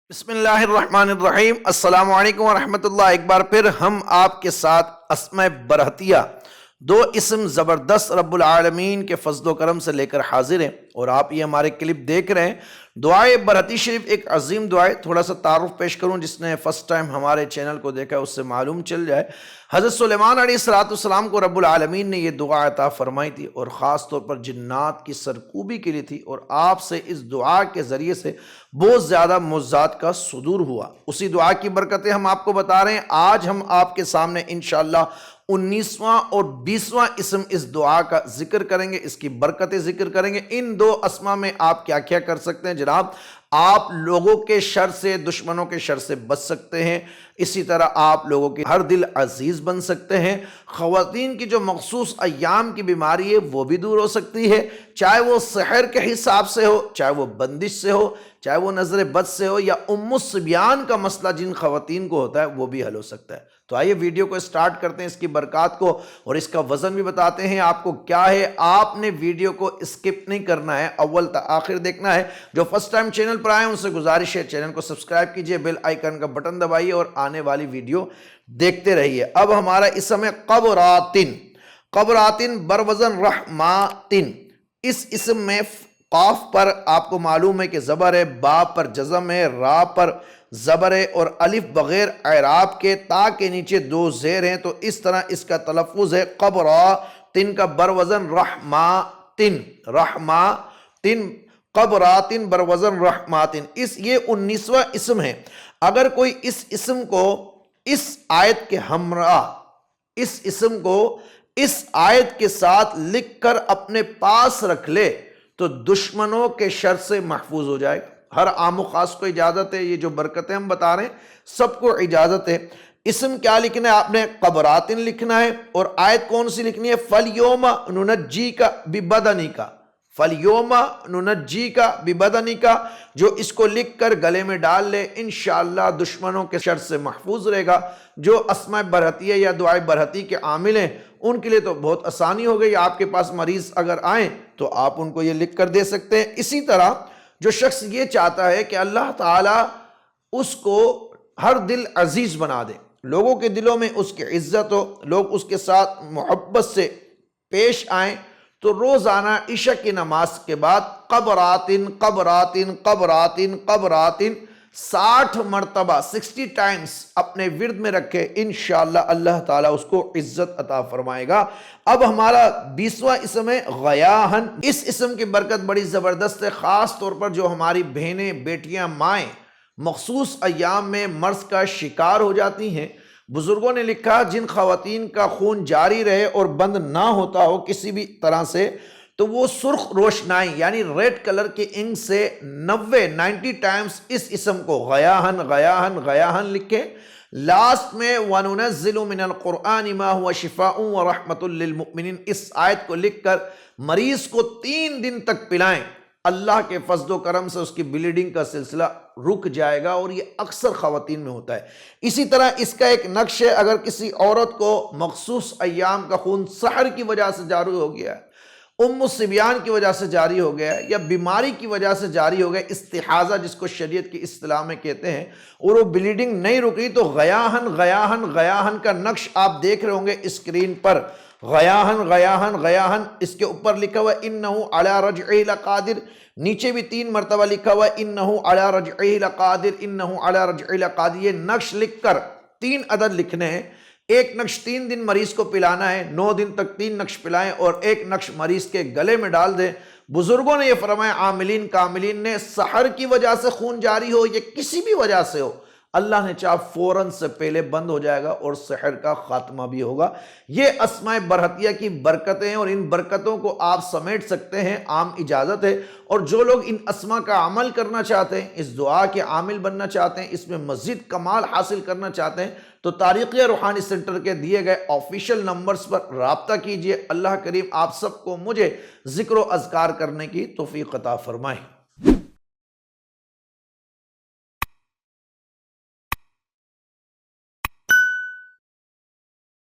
بسم اللہ الرحمن الرحیم۔ السلام علیکم ورحمۃ اللہ۔ ایک بار پھر ہم آپ کے ساتھ اسماء برہتیہ، دو اسم زبردست رب العالمین کے فضل و کرم سے لے کر حاضر ہیں، اور آپ یہ ہمارے کلپ دیکھ رہے ہیں۔ دعائے برہتی شریف ایک عظیم دعائے، تھوڑا سا تعارف پیش کروں، جس نے فرسٹ ٹائم ہمارے چینل کو دیکھا ہے اس سے معلوم چل جائے۔ حضرت سلیمان علیہ السلام کو رب العالمین نے یہ دعا عطا فرمائی تھی، اور خاص طور پر جنات کی سرکوبی کے لیے تھی، اور آپ سے اس دعا کے ذریعے سے بہت زیادہ معجزات کا صدور ہوا۔ اسی دعا کی برکتیں ہم آپ کو بتا رہے ہیں۔ آج ہم آپ کے سامنے انشاءاللہ 19واں اور 20واں اسم اس دعا کا ذکر کریں گے، اس کی برکتیں ذکر کریں گے۔ ان دو اسما میں آپ کیا کیا کر سکتے ہیں جناب؟ آپ لوگوں کے شر سے، دشمنوں کے شر سے بچ سکتے ہیں، اسی طرح آپ لوگوں کے ہر دل عزیز بن سکتے ہیں۔ خواتین کی جو مخصوص ایام کی بیماری ہے وہ بھی دور ہو سکتی ہے، چاہے وہ سحر کے حساب سے ہو، چاہے وہ بندش سے ہو، چاہے وہ نظر بد سے ہو، یا الصبیان کا مسئلہ جن خواتین کو ہوتا ہے وہ بھی حل ہو سکتا ہے۔ تو آئیے ویڈیو کو سٹارٹ کرتے ہیں، اس کی برکات کو اور اس کا وزن بھی بتاتے ہیں آپ کو کیا ہے۔ آپ نے ویڈیو کو اسکپ نہیں کرنا ہے، اول تا آخر دیکھنا ہے۔ جو فرسٹ ٹائم چینل پر آئے ہیں ان سے گزارش ہے چینل کو سبسکرائب کیجئے، بیل آئیکن کا بٹن دبائیے اور آنے والی ویڈیو دیکھتے رہیے۔ اب ہمارا اسم ہے قبراتن۔ قبراتن بروزن رحماتن۔ اس اسم میں قاف پر آپ کو معلوم ہے کہ زبر ہے، با پر جزم ہے، را پر زبر ہے، اور الف بغیر اعراب کے، تا کے نیچے دو زیر ہیں، تو اس طرح اس کا تلفظ ہے قبراتن کا بروزن رحماتن۔ رحماتن، قبراتن بروزن رحماتن۔ یہ 19واں اسم ہے۔ اگر کوئی اس اسم کو اس آیت کے ہمراہ، اس اسم کو اس آیت کے ساتھ لکھ کر اپنے پاس رکھ لے تو دشمنوں کے شر سے محفوظ ہو جائے گا۔ ہر عام و خاص کو اجازت ہے، یہ جو برکتیں ہم بتا رہے ہیں سب کو اجازت ہے۔ اسم کیا لکھنا ہے؟ آپ نے قبراتن لکھنا ہے، اور آیت کون سی لکھنی ہے؟ فَالْيَوْمَ نُنَجِّيكَ بِبَدَنِكَ۔ فَالْيَوْمَ نُنَجِّيكَ بِبَدَنِكَ۔ جو اس کو لکھ کر گلے میں ڈال لے انشاءاللہ دشمنوں کے شر سے محفوظ رہے گا۔ جو اسماء برہتیہ یا دعائے برہتی کے عامل ہیں ان کے لیے تو بہت آسانی ہو گئی۔ آپ کے پاس مریض اگر آئیں تو آپ ان کو یہ لکھ کر دے سکتے ہیں۔ اسی طرح جو شخص یہ چاہتا ہے کہ اللہ تعالیٰ اس کو ہر دل عزیز بنا دے، لوگوں کے دلوں میں اس کی عزت ہو، لوگ اس کے ساتھ محبت سے پیش آئیں، تو روزانہ عشاء کی نماز کے بعد قبراتن قبراتن قبراتن قبراتن 60 مرتبہ 60 ٹائمز اپنے ورد میں رکھے، انشاءاللہ اللہ تعالیٰ اس کو عزت عطا فرمائے گا۔ اب ہمارا 20واں اسم ہے غیاہن۔ اس اسم کی برکت بڑی زبردست ہے، خاص طور پر جو ہماری بہنیں، بیٹیاں، مائیں مخصوص ایام میں مرض کا شکار ہو جاتی ہیں۔ بزرگوں نے لکھا جن خواتین کا خون جاری رہے اور بند نہ ہوتا ہو کسی بھی طرح سے، تو وہ سرخ روشنائی یعنی ریڈ کلر کے انک سے 90 ٹائمز اس اسم کو غیاہن غیاہن غیاہن لکھیں۔ لاسٹ میں وَنُنَزِّلُ مِنَ الْقُرْآنِ مَا هُوَ شِفَاءٌ وَرَحْمَةٌ لِّلْمُؤْمِنِينَ۔ اس آیت کو لکھ کر مریض کو 3 دن تک پلائیں، اللہ کے فضل و کرم سے اس کی بلیڈنگ کا سلسلہ رک جائے گا، اور یہ اکثر خواتین میں ہوتا ہے۔ اسی طرح اس کا ایک نقش ہے، اگر کسی عورت کو مخصوص ایام کا خون سحر کی وجہ سے جاری ہو گیا ہے، الصبیان کی وجہ سے جاری ہو گیا ہے، یا بیماری کی وجہ سے جاری ہو گیا، استحاضہ جس کو شریعت کی اصطلاح میں کہتے ہیں، اور وہ بلیڈنگ نہیں رک رہی، تو غیاہن غیاہن غیاہن کا نقش آپ دیکھ رہے ہوں گے اسکرین پر۔ غیاہن غیاہن غیاہن، اس کے اوپر لکھا ہوا اِنَّهُ عَلَىٰ رَجْعِهِ لَقَادِرٌ، نیچے بھی 3 مرتبہ لکھا ہوا اِنَّهُ عَلَىٰ رَجْعِهِ لَقَادِرٌ، اِنَّهُ عَلَىٰ رَجْعِهِ لَقَادِرٌ۔ یہ نقش لکھ کر 3 عدد لکھنے ہیں۔ ایک نقش 3 دن مریض کو پلانا ہے، 9 دن تک 3 نقش پلائیں، اور ایک نقش مریض کے گلے میں ڈال دیں۔ بزرگوں نے یہ فرمایا، عاملین کاملین نے، سحر کی وجہ سے خون جاری ہو یا کسی بھی وجہ سے ہو، اللہ نے چاہا فوراً سے پہلے بند ہو جائے گا اور سحر کا خاتمہ بھی ہوگا۔ یہ اسماء برہتیہ کی برکتیں ہیں، اور ان برکتوں کو آپ سمیٹ سکتے ہیں، عام اجازت ہے۔ اور جو لوگ ان اسماء کا عمل کرنا چاہتے ہیں، اس دعا کے عامل بننا چاہتے ہیں، اس میں مزید کمال حاصل کرنا چاہتے ہیں، تو طارقیہ روحانی سینٹر کے دیے گئے آفیشیل نمبرز پر رابطہ کیجئے۔ اللہ کریم آپ سب کو مجھے ذکر و اذکار کرنے کی توفیق عطا فرمائے۔